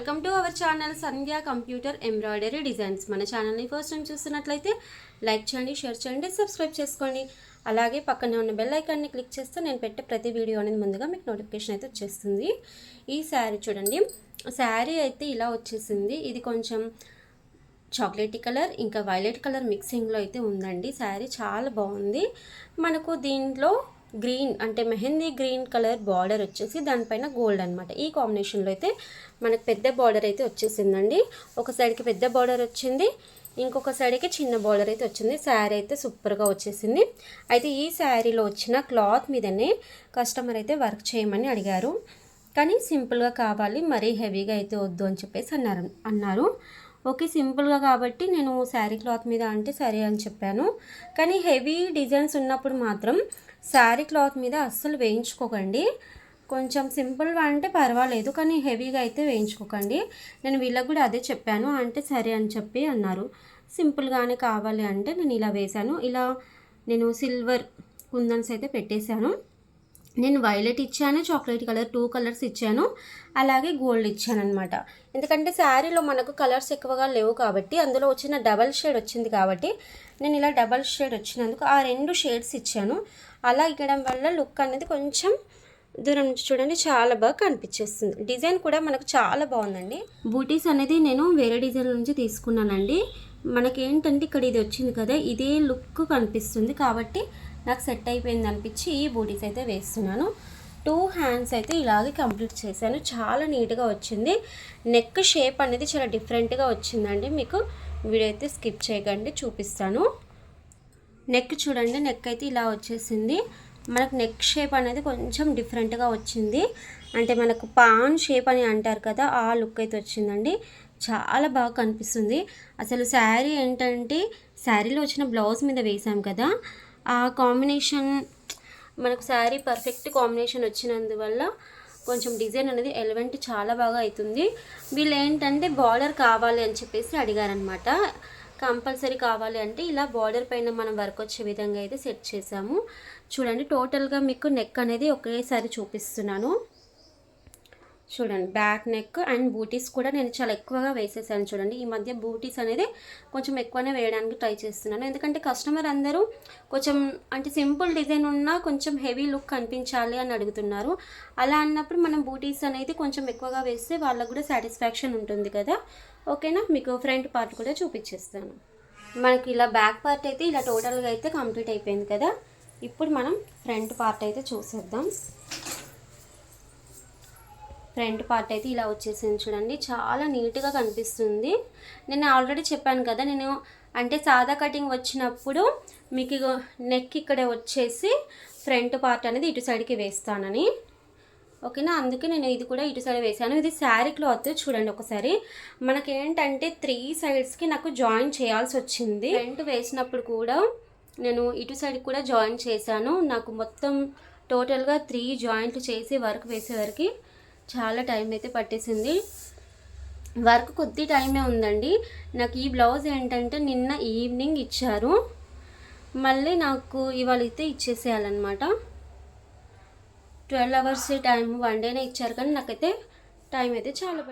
Welcome to our channel Sandhya computer embroidery designs. మన ఛానల్ని first time చూస్తున్నట్లయితే like చేయండి, షేర్ చేయండి, సబ్స్క్రైబ్ చేసుకోండి. అలాగే పక్కనే ఉన్న బెల్ ఐకాన్ని క్లిక్ చేస్తే నేను పెట్టే ప్రతి వీడియో అనేది ముందుగా మీకు నోటిఫికేషన్ అయితే వచ్చేస్తుంది. ఈ శారీ చూడండి, శారీ అయితే ఇలా వచ్చేసింది. ఇది కొంచెం చాక్లెటీ కలర్ ఇంకా వైలెట్ కలర్ మిక్సింగ్లో అయితే ఉందండి. శారీ చాలా బాగుంది. మనకు దీంట్లో గ్రీన్ అంటే మెహందీ గ్రీన్ కలర్ బార్డర్ వచ్చేసి దానిపైన గోల్డ్ అనమాట. ఈ కాంబినేషన్లో అయితే మనకు పెద్ద బార్డర్ అయితే వచ్చేసిందండి. ఒక సైడ్కి పెద్ద బార్డర్ వచ్చింది, ఇంకొక సైడ్కి చిన్న బార్డర్ అయితే వచ్చింది. శారీ అయితే సూపర్గా వచ్చేసింది. అయితే ఈ శారీలో వచ్చిన క్లాత్ మీదనే కస్టమర్ అయితే వర్క్ చేయమని అడిగారు, కానీ సింపుల్గా కావాలి, మరీ హెవీగా అయితే వద్దు అని చెప్పేసి అన్నారు. ఓకే, సింపుల్గా కాబట్టి నేను శారీ క్లాత్ మీద అంటే సరే అని చెప్పాను. కానీ హెవీ డిజైన్స్ ఉన్నప్పుడు మాత్రం శారీ క్లాత్ మీద అస్సలు వేయించుకోకండి. కొంచెం సింపుల్గా అంటే పర్వాలేదు, కానీ హెవీగా అయితే వేయించుకోకండి. నేను వీళ్ళకి కూడా అదే చెప్పాను, అంటే సరే అని చెప్పి అన్నారు. సింపుల్గానే కావాలి అంటే నేను ఇలా వేశాను. ఇలా నేను సిల్వర్ కుందన్స్ అయితే పెట్టేశాను. నేను వైలెట్ ఇచ్చాను, చాక్లెట్ కలర్ 2 కలర్స్ ఇచ్చాను, అలాగే గోల్డ్ ఇచ్చాను అనమాట. ఎందుకంటే శారీలో మనకు కలర్స్ ఎక్కువగా లేవు కాబట్టి అందులో వచ్చిన డబల్ షేడ్ వచ్చింది కాబట్టి నేను ఇలా డబల్ షేడ్ వచ్చినందుకు ఆ 2 షేడ్స్ ఇచ్చాను. అలా ఇవ్వడం వల్ల లుక్ అనేది కొంచెం దూరం నుంచి చూడండి చాలా బాగా కనిపించేస్తుంది. డిజైన్ కూడా మనకు చాలా బాగుందండి. బూటీస్ అనేది నేను వేరే డిజైన్ నుంచి తీసుకున్నానండి. మనకేంటంటే ఇక్కడ ఇది వచ్చింది కదా, ఇదే లుక్ కనిపిస్తుంది కాబట్టి నాకు సెట్ అయిపోయింది అనిపించి ఈ బూటీస్ అయితే వేస్తున్నాను. 2 హ్యాండ్స్ అయితే ఇలాగే కంప్లీట్ చేశాను. చాలా నీట్గా వచ్చింది. నెక్ షేప్ అనేది చాలా డిఫరెంట్గా వచ్చిందండి. మీకు వీడియో అయితే స్కిప్ చేయకండి, చూపిస్తాను. నెక్ చూడండి, నెక్ అయితే ఇలా వచ్చేసింది. మనకు నెక్ షేప్ అనేది కొంచెం డిఫరెంట్గా వచ్చింది. అంటే మనకు పాన్ షేప్ అని అంటారు కదా, ఆ లుక్ అయితే వచ్చిందండి. చాలా బాగా కనిపిస్తుంది. అసలు శారీ ఏంటంటే శారీలో వచ్చిన బ్లౌజ్ మీద వేసాం కదా, ఆ కాంబినేషన్ మనకు శారీ పర్ఫెక్ట్ కాంబినేషన్ వచ్చినందువల్ల కొంచెం డిజైన్ అనేది ఎలివెంట్ చాలా బాగా అవుతుంది. వీళ్ళు ఏంటంటే బార్డర్ కావాలి అని చెప్పేసి అడిగారనమాట. కంపల్సరీ కావాలి అంటే ఇలా బార్డర్ పైన మనం వర్క్ వచ్చే విధంగా అయితే సెట్ చేసాము. చూడండి, టోటల్గా మీకు నెక్ అనేది ఒకేసారి చూపిస్తున్నాను. చూడండి, బ్యాక్ నెక్ అండ్ బూటీస్ కూడా నేను చాలా ఎక్కువగా వేసేసాను. చూడండి, ఈ మధ్య బూటీస్ అనేది కొంచెం ఎక్కువనే వేయడానికి ట్రై చేస్తున్నాను. ఎందుకంటే కస్టమర్ అందరూ కొంచెం అంటే సింపుల్ డిజైన్ ఉన్నా కొంచెం హెవీ లుక్ కనిపించాలి అని అడుగుతున్నారు. అలా అన్నప్పుడు మనం బూటీస్ అనేది కొంచెం ఎక్కువగా వేస్తే వాళ్ళకు కూడా సాటిస్ఫాక్షన్ ఉంటుంది కదా. ఓకేనా, మీకు ఫ్రంట్ పార్ట్ కూడా చూపించేస్తాను. మనకి ఇలా బ్యాక్ పార్ట్ అయితే ఇలా టోటల్గా అయితే కంప్లీట్ అయిపోయింది కదా. ఇప్పుడు మనం ఫ్రంట్ పార్ట్ అయితే చూసేద్దాం. ఫ్రంట్ పార్ట్ అయితే ఇలా వచ్చేసింది. చూడండి, చాలా నీట్గా కనిపిస్తుంది. నేను ఆల్రెడీ చెప్పాను కదా, నేను అంటే సాదా కటింగ్ వచ్చినప్పుడు మీకు నెక్ ఇక్కడే వచ్చేసి ఫ్రంట్ పార్ట్ అనేది ఇటు సైడ్కి వేస్తానని. ఓకేనా, అందుకే నేను ఇది కూడా ఇటు సైడ్ వేసాను. ఇది శారీ క్లాత్ చూడండి ఒకసారి. మనకేంటంటే 3 సైడ్స్కి నాకు జాయిన్ చేయాల్సి వచ్చింది. ఫ్రంట్ వేసినప్పుడు కూడా నేను ఇటు సైడ్ కూడా జాయిన్ చేశాను. నాకు మొత్తం టోటల్గా 3 జాయింట్లు చేసి వర్క్ వేసేవరకు చాలా టైం అయితే పట్టేసింది. వర్క్ కొద్ది టైమే ఉందండి. నాకు ఈ బ్లౌజ్ ఏంటంటే నిన్న ఈవినింగ్ ఇచ్చారు, మళ్ళీ నాకు ఇవాళ అయితే ఇచ్చేసేయాలన్నమాట. 12 అవర్స్ టైం 1 డేనే ఇచ్చారు, కానీ నాకైతే టైం అయితే చాలా